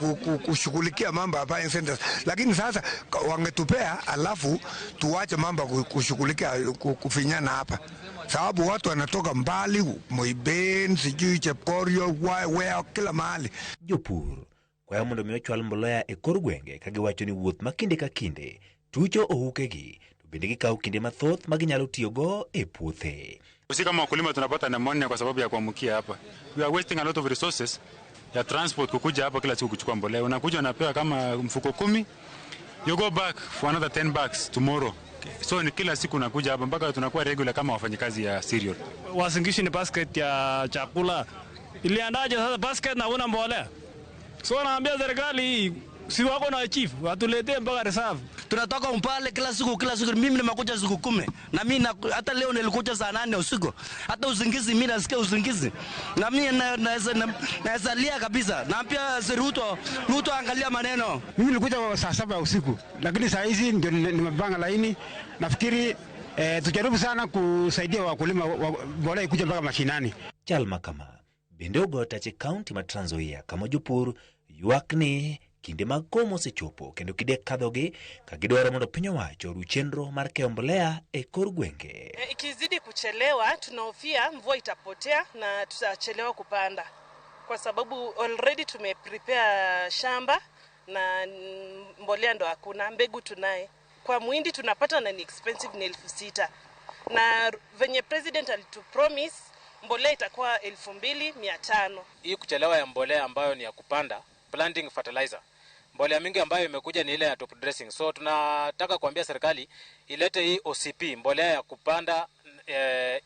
kushughulikia mambo ya buying centers? Lakini sasa wangetupea alafu tuache mambo kushughulikia kufinyana hapa. Sababu watu wanatoka mbali, Moiben, sijui Chepkorio, wea kila mahali. Jopur kwa mondo miyo chwal mbolea e kor gwenge kagiwacho ni wuoth makinde ka kinde tucho ohukegi to bende gikawo kinde mathoth maginyalo tiyogo e puothe. Sisi kama wakulima tunapata pneumonia kwa sababu ya kuamkia hapa. We are wasting a lot of resources ya transport kukuja hapa kila siku kuchukua mbolea. Unakuja unapewa kama mfuko 10, you go back for another 10 bags tomorrow. So ni kila siku unakuja hapa mpaka tunakuwa regular kama wafanyikazi ya cereal. Uasin Gishu ni basket ya chakula. Iliandaje sasa basket na una mbolea? So naambia serikali si wako na chief watuletee mpaka reserve. Tunatoka Mpale kila siku mimi nimekuja siku 10 na mimi hata leo nilikuja saa 8 usiku. Hata usingizi mimi nasikia usingizi. Na mimi naweza lia kabisa. Na pia Ruto angalia maneno. Mimi nilikuja saa 7 usiku lakini saa hizi ndio nimepanga laini. Nafikiri tujaribu sana kusaidia wakulima mbolea ikuja mpaka mashinani. Chalma kama bende ogotache county ma Trans Nzoia kama jopur ywakni kinde mag komo osechopo kendo kide kadhogi ka gidwaro mondo piny owacho oru chenro mar keyo mbolea e kor gwenge. Ikizidi kuchelewa tunahofia mvua itapotea na tutachelewa kupanda, kwa sababu already tumeprepare shamba na mbolea ndo hakuna, mbegu tunaye. Kwa muhindi tunapata na ni expensive ni 6,000 na venye president alitupromise mbolea itakuwa 2,500. Hii kuchelewa ya mbolea ambayo ni ya kupanda, planting fertilizer, mbolea mingi ambayo imekuja ni ile ya top dressing. So tunataka kuambia serikali ilete hii OCP, mbolea ya kupanda,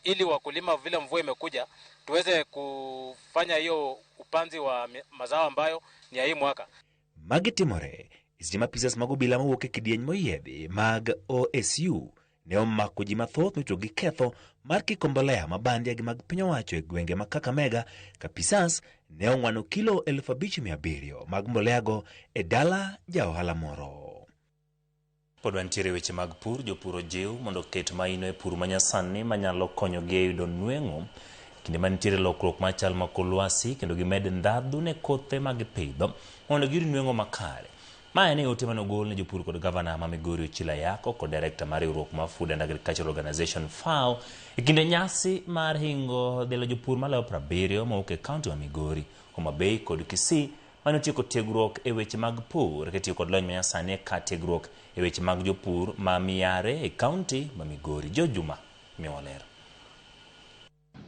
ili wakulima vile mvua imekuja tuweze kufanya hiyo upanzi wa mazao ambayo ni ya hii mwaka. Magitimore istima pisas magobila mawuok e kidieny moyiedhi mag OSU ne omako ji mathoth mito gi ketho mar kiko mbolea mabandia gi mag piny owacho e gwenge ma Kakamega ka pisas ne ong'wano kilo 5,700 mag mboleago e dala ja ohala moro. Pod wantiere weche mag pur. Jopur ojiw mondo ket maino e pur manyasani manyalo konyogi e yudo nweng'o kinde manitiere lokruok machal ma kor lwasi kendo gimed ndhadhu ne kothe ma gipidho mondo giyud nweng'o makare. Mae ne ote manogol ne jopur kod gavana ma Migori Ochila Yako kod director mar riwruok mar Food and Agricultural Organization FAO e kinde nyasi mar hingo dhilo jopur maloyo 70 mawuok e kaunti ma Migori, Homa Bay kod Kisii mane otieko tiegruok e weche mag pur katiyo kod lony manyasani e ka tiegruok e weche mag jopur ma Miyare e kaunti ma Migori. Jojuma miolero.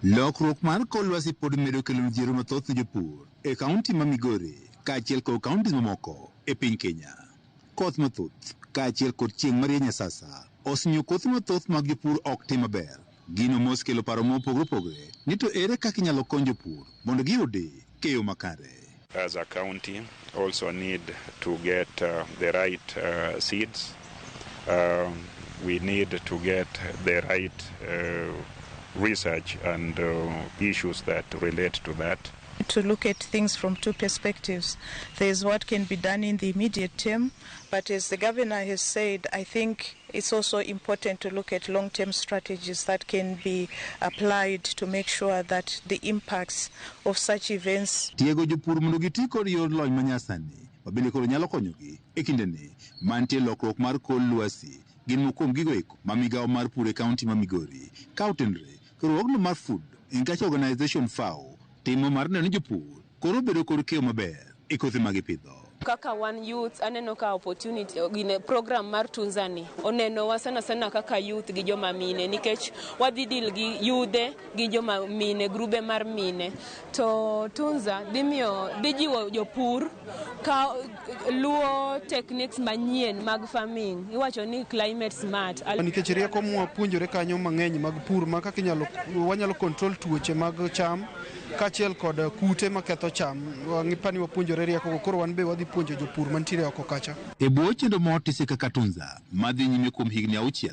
Lokruok mar kor lwasi pod medo kelo midhiero mathoth ne jopur e kaunti ma Migori kaachiel kod kaunti mamoko e piny Kenya. Koth mathoth kaachiel kod chieng' marieny nyasasa osemiyo kothe mathoth mag jopur ok tim maber. Gino mos kelo paro mopogore opogore ni to ere kaka inyalo kony jopur mondo giyudi keyo makare. As a county also need to get the right seeds. We need to get the right research and issues that relate to that. To look at things from two perspectives. There's what can be done in the immediate term, but as the governor has said, I think it's also important to look at long-term strategies that can be applied to make sure that the impacts of such events. Tiego jopur mondo giti kod yor lony manyasani mabende koro nyalo konyogi e kindeni mantie lokruok mar kor lwasi. Gin mokuom gigo eko ma migawo mar pur e kaunti ma Migori ka otenore riwruogno mar Food and Agricultural Organization FAO timo mar neno jopur koro bedo kod keyo maber e kothe ma gipidho. Kaka one youth aneno ka opportunity gine program mar Tunzani oneno wa sana kaka youth gi joma mine nikech wadhi deal gi yudhe gi joma mine grube mar mine to Tunza dhijiwo jopur ka luo techniques manyien mag farming iwacho ni climate smart nikech rieko mwapuonjore kanyo mang'eny mag pur ma kaka wanyalo control tuoche mag cham kaachiel kod kute maketho cham. Wang'ipani wapuonjore rieko koro wan be wadhi puonjo jopur mantiere oko kacha. E bwo chenro motise kaka Tunza madhi nyime kuom higni 6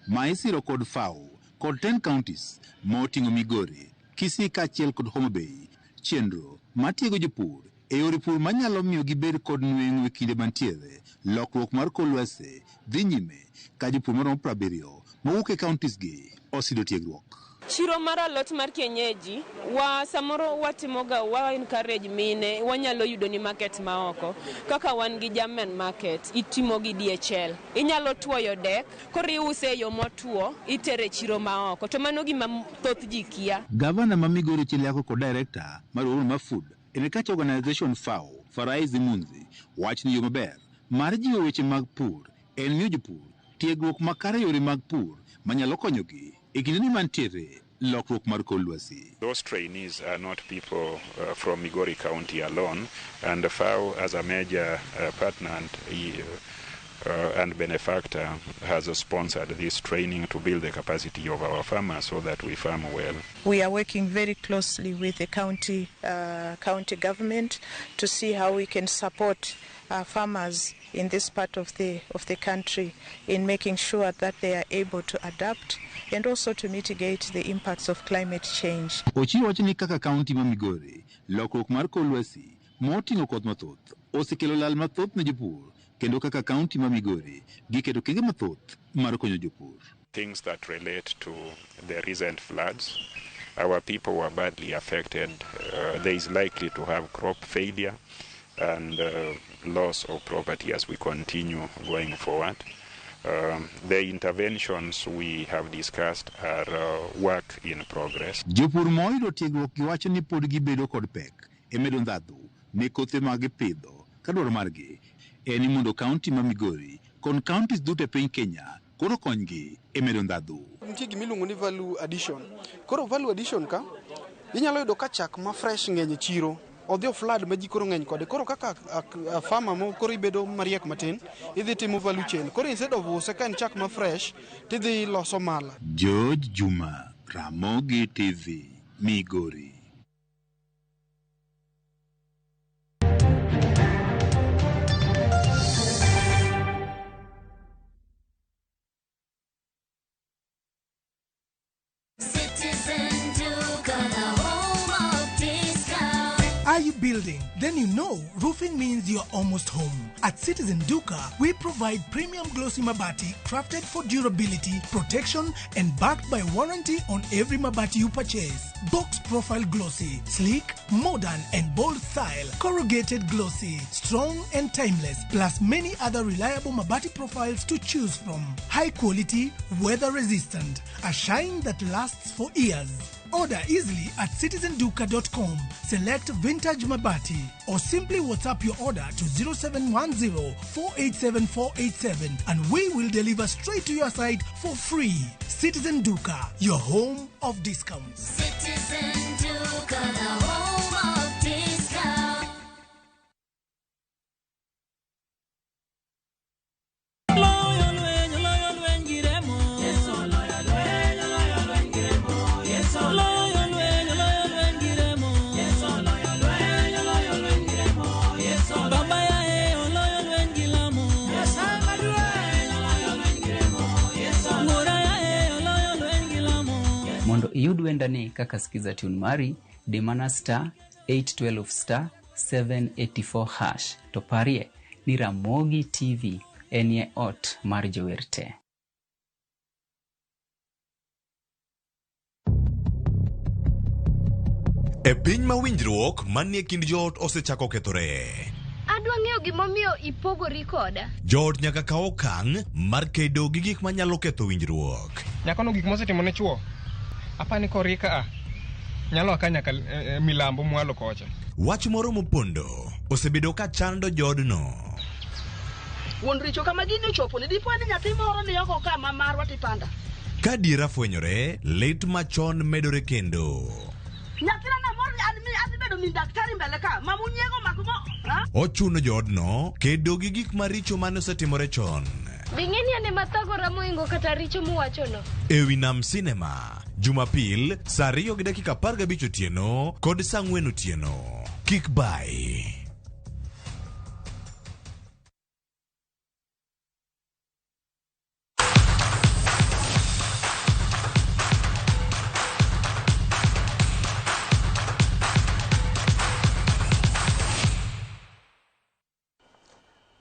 ma isiro kod FAO kod 10 counties moting'o Migori, Kisii kaachiel kod Homa Bay, chenro matiego jopur e yore pur manyalo miyo gibed kod nweng'o e kinde mantiere. Lokruok mar kor lwasi dhi nyime ka jopur maromo 70 mawuok e counties gi osido tiegruok. Chiro mar alot mar kienyeji samoro watimoga wa encourage mine wanyalo yudo ni market maoko kaka wan gi German market itimo gi DHL inyalo tuoyo dek koriuse yo motuo itere chiro maoko to mano gima thoth ji kia. Gavana ma Migori Chiliako kod director mar Oruma Food Agriculture Organization FAO Faraizi Munzi wach ni yo maber mar jiwo weche mag pur en miyo jopur tiegruok makare yore mag pur manyalo konyogi e kinde ni mantiere lokruok mar kor lwasi. Those trainees are not people from Migori County alone, and the FAO as a major partner and benefactor has sponsored this training to build the capacity of our farmers so that we farm well. We are working very closely with the county government to see how we can support farmers in this part of the country in making sure that they are able to adapt and also to mitigate the impacts of climate change. Ochiwo wach ni kaka kaunti ma Migori lokruok mar kor lwasi moting'o koth mathoth osekelo lal mathoth ne jopur kendo kaka kaunti ma Migori giketo kenge mathoth mar konyo jopur. Things that relate to the recent floods, our people were badly affected. There is likely to have crop failure and loss of property as we continue going forward. The interventions we have discussed are work in progress. Jopur moyudo tiegruok giwacho ni pod gibedo kod pek e medo ndhadhu ne kothe ma gipidho ka dwaro margi en mondo kaunti ma Migori kod counties duto e piny Kenya koro konygi e medo ndhadhu. Nitie gimiluongo ni value addition. Koro value addition ka inyalo yudo ka chak ma fresh ng'eny chiro odhi flood ma ji koro ng'eny kode. Koro kaka farmer mo koro ibedo mariek matin idhi timo value chain. Koro instead of use ka en chak ma fresh tidhi loso mala. George Juma, Ramogi TV, Migori. Are you building? Then you know roofing means you're almost home. At Citizen Duka, we provide premium glossy mabati crafted for durability, protection, and backed by warranty on every mabati you purchase. Box profile glossy, sleek, modern, and bold style. Corrugated glossy, strong and timeless, plus many other reliable mabati profiles to choose from. High quality, weather resistant, a shine that lasts for years. Order easily at citizenduka.com. Select Vintage Mabati or simply WhatsApp your order to 0710-487-487 and we will deliver straight to your site for free. Citizen Duka, your home of discounts. Citizen Duka, the home of discounts. Mondo iyud wendani kaka skiza tune mari dimana star 812 star 784 hash to parie ni Ramogi TV enye ot mar jowerte. E piny ma winjruok manie kind joot osechako kethore. Adwa ng'eyo gimomiyo ipogori koda. Joot nyaka kaw okang' mar kedo gi gik manyalo ketho winjruok. Nyakono gik mosetimo ne chuo. Apani korika nyalo akanyaka milambo mwalo kocha. Wach moro mopondo osebedo ka chando joodno. Wuon richo kama gini ochopo ni dipo ni nyathi moro ni oko ka marwa tipanda. Ka diera fwenyore, lit machon medore kendo. Nyathina na moro adhi bedo min daktari mbele ka mamunyego makumo. Ochuno joodno kedo gi gik maricho mane osetimore chon. Bing'eni ane mathagora moingo kata richo muwachono. Ewi Nam Cinema, Jumapil, saa 2:15 otieno kod saa 4 otieno. Kik bai.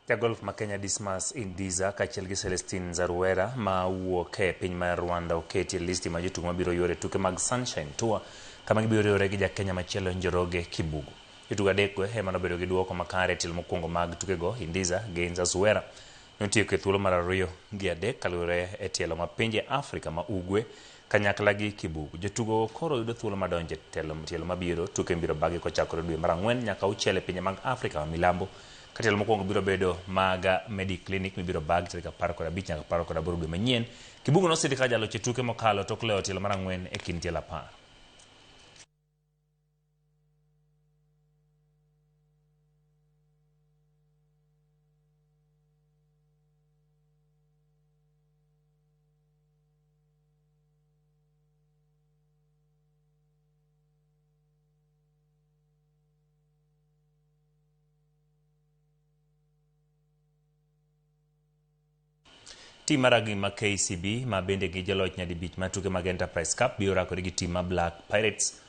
Ja golf ma Kenya Dismas Indiza kaachiel gi Celestine Zaruera ma wuok e piny mar Rwanda oketi e listi ma jotugo mabiro yore tuke mag Sunshine Tour kama gibiro yore gi Jakenya machielo Njoroge Kibugu. Jotugo adek go ema nobedo gi duoko makare e tielo mokwongo mag tukego. Indiza gi Zaruera notieko e thuolo mar 2 gi 3 kaluwore e tielo ma pinje Afrika ma ugwe kanyakla gi Kibugu. Jotugo koro yudo thuolo madonje tielo mabiro. Tuke biro bagi kochakore dwe mar 4 nyaka 6 e pinje mag Afrika ma milambo. Katielo mokwongo biro bedo maga Mediclinic mibiro bag tarik 15 nyaka 18 dwe manyien. Kibugu nosidhi ka jaloch e tuke mokalo tok leo tielo mar 4 e kind tielo 10. Tim maragi ma KCB ma bende gi jaloch nyadi bich ma tuke mag Enterprise Cup biro rakore gi tim ma Black Pirates.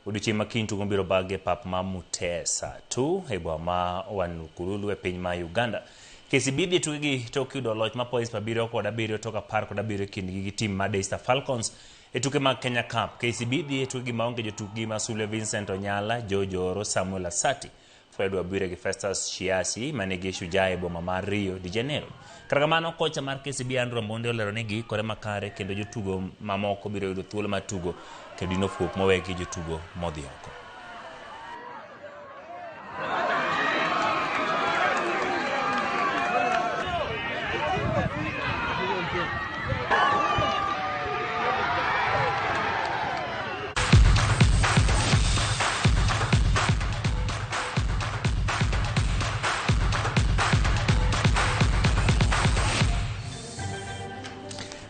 Odiochieng' ma kiny tugo biro bage pap ma Mutesa 2 e boma ma Wankululu e piny ma Uganda. KCB dhi tuke gi tok yudo loch ma points 7-7 tok 17 kindgi gi tim ma Daystar Falcons e tuke mag Kenya Cup. KCB dhi tuke gi maonge jotukgi ma Sule Vincent Onyala, Jojo Oro, Samuel Asati, Fred Wabwire gi Festus Shiasi manigi Shujaa e boma mar Rio de Janeiro. Kar kamano kocha mar KCB Andrew Monde olero ni giikore makare kendo jotugo mamoko biro yudo thuolo mar tugo kendo inofuok mowegi jotugo modhi oko.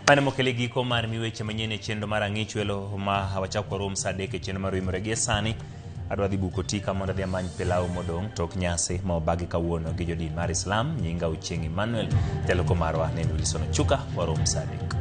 Pane mokele giko mar miweche manyene chenro mar ang'ich welo ma wachako rom saa 3 e chenro mar wimore gi sani. Adwa dhi buko tika mondo adhi amany pilau modong' tok nyasi ma obagi kawuono gi jodin mar Islam. Nyinga Ochieng' Emmanuel, jalo komarwa ne Wilson Chuka wa rom saa 3.